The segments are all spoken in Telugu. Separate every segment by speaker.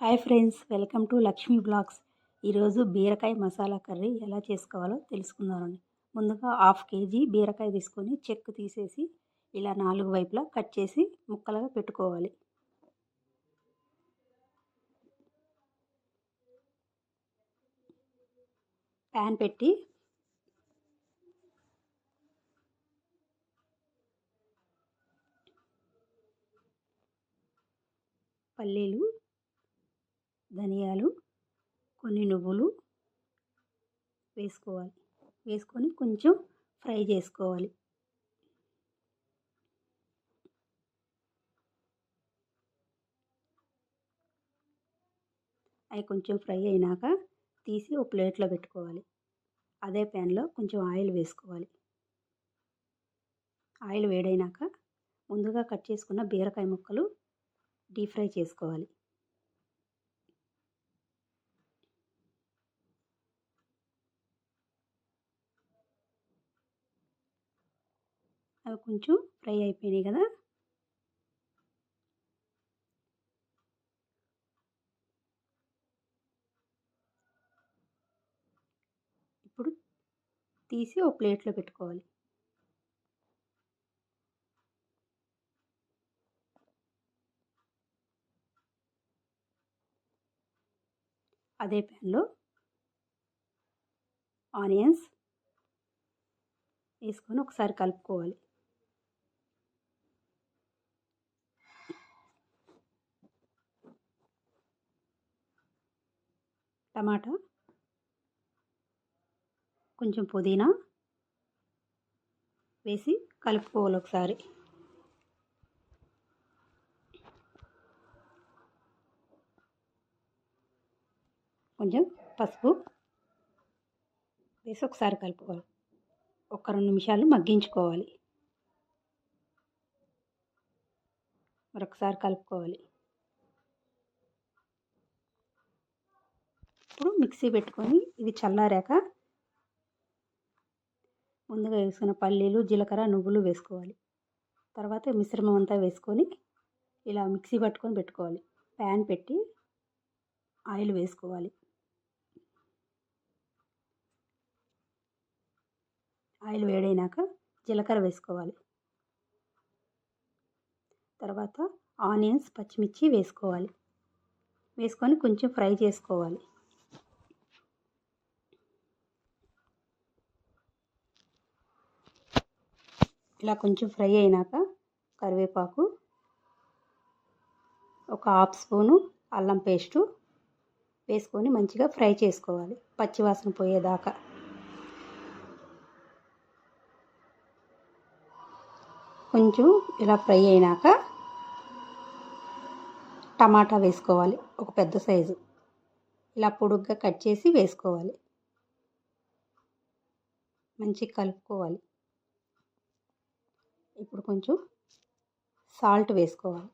Speaker 1: Hi friends, welcome to Lakshmi blogs. ఈరోజు బీరకాయ మసాలా కర్రీ ఎలా చేసుకోవాలో తెలుసుకుందామండి. ముందుగా 1/2 కేజీ బీరకాయ తీసుకొని చెక్కు తీసేసి ఇలా 4 వైపులా కట్ చేసి ముక్కలుగా పెట్టుకోవాలి. ప్యాన్ పెట్టి పల్లీలు, ధనియాలు, కొన్ని నువ్వులు వేసుకోవాలి. వేసుకొని కొంచెం ఫ్రై చేసుకోవాలి. అవి కొంచెం ఫ్రై అయినాక తీసి ఒక ప్లేట్లో పెట్టుకోవాలి. అదే ప్యాన్లో కొంచెం ఆయిల్ వేసుకోవాలి. ఆయిల్ వేడైనాక ముందుగా కట్ చేసుకున్న బీరకాయ ముక్కలు డీప్ ఫ్రై చేసుకోవాలి. అవి కొంచెం ఫ్రై అయిపోయినాయి కదా, ఇప్పుడు తీసి ఒక ప్లేట్లో పెట్టుకోవాలి. అదే ప్యాన్లో ఆనియన్స్ వేసుకొని ఒకసారి కలుపుకోవాలి. టమాటా, కొంచెం పుదీనా వేసి కలుపుకోవాలి ఒకసారి. కొంచెం పసుపు వేసి ఒకసారి కలుపుకోవాలి. ఒక 2 నిమిషాలు మగ్గించుకోవాలి. మరొకసారి కలుపుకోవాలి. ఇప్పుడు మిక్సీ పెట్టుకొని ఇది చల్లారాక ముందుగా వేసుకున్న పల్లీలు, జీలకర్ర, నువ్వులు వేసుకోవాలి. తర్వాత మిశ్రమం అంతా వేసుకొని ఇలా మిక్సీ పట్టుకొని పెట్టుకోవాలి. ప్యాన్ పెట్టి ఆయిల్ వేసుకోవాలి. ఆయిల్ వేడైనాక జీలకర్ర వేసుకోవాలి. తర్వాత ఆనియన్స్, పచ్చిమిర్చి వేసుకోవాలి. వేసుకొని కొంచెం ఫ్రై చేసుకోవాలి. ఇలా కొంచెం ఫ్రై అయినాక కరివేపాకు, ఒక 1/2 స్పూను అల్లం పేస్టు వేసుకొని మంచిగా ఫ్రై చేసుకోవాలి, పచ్చివాసన పోయేదాకా. కొంచెం ఇలా ఫ్రై అయినాక టమాటా వేసుకోవాలి. ఒక పెద్ద సైజు ఇలా పొడుగ్గా కట్ చేసి వేసుకోవాలి. మంచిగా కలుపుకోవాలి. ఇప్పుడు కొంచెం సాల్ట్ వేసుకోవాలి.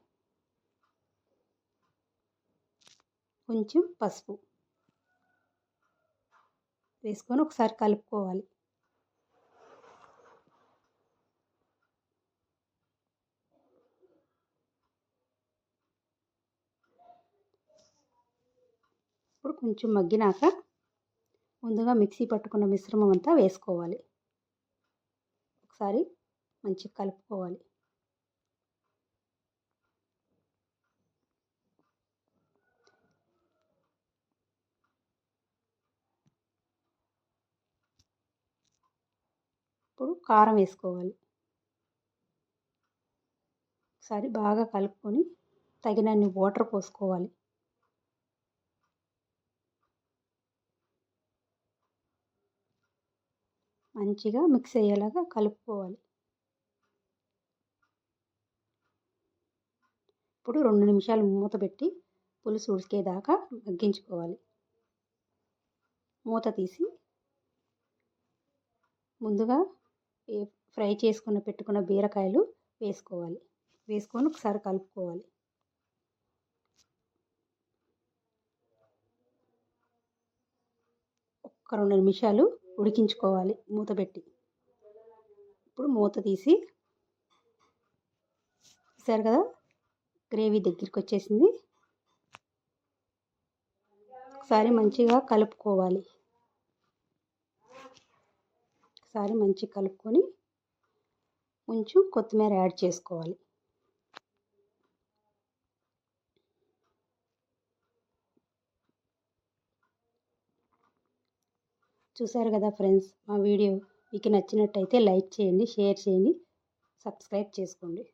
Speaker 1: కొంచెం పసుపు వేసుకొని ఒకసారి కలుపుకోవాలి. ఇప్పుడు కొంచెం మగ్గినాక ముందుగా మిక్సీ పట్టుకున్న మిశ్రమం అంతా వేసుకోవాలి. ఒకసారి మంచిగా కలుపుకోవాలి. ఇప్పుడు కారం వేసుకోవాలి. ఒకసారి బాగా కలుపుకొని తగినన్ని వాటర్ పోసుకోవాలి. మంచిగా మిక్స్ అయ్యేలాగా కలుపుకోవాలి. ఇప్పుడు 2 నిమిషాలు మూత పెట్టి పులుసు ఉడికేదాకా మగ్గించుకోవాలి. మూత తీసి ముందుగా ఫ్రై చేసుకున్న పెట్టుకున్న బీరకాయలు వేసుకోవాలి. వేసుకొని ఒకసారి కలుపుకోవాలి. ఒక 2 నిమిషాలు ఉడికించుకోవాలి మూత పెట్టి. ఇప్పుడు మూత తీసి చూసారు కదా, గ్రేవీ దగ్గరికి వచ్చేసింది. ఒకసారి మంచిగా కలుపుకోవాలి. ఒకసారి మంచిగా కలుపుకొని కొంచెం కొత్తిమీర యాడ్ చేసుకోవాలి. చూసారు కదా ఫ్రెండ్స్, మా వీడియో మీకు నచ్చినట్టయితే లైక్ చేయండి, షేర్ చేయండి, సబ్స్క్రైబ్ చేసుకోండి.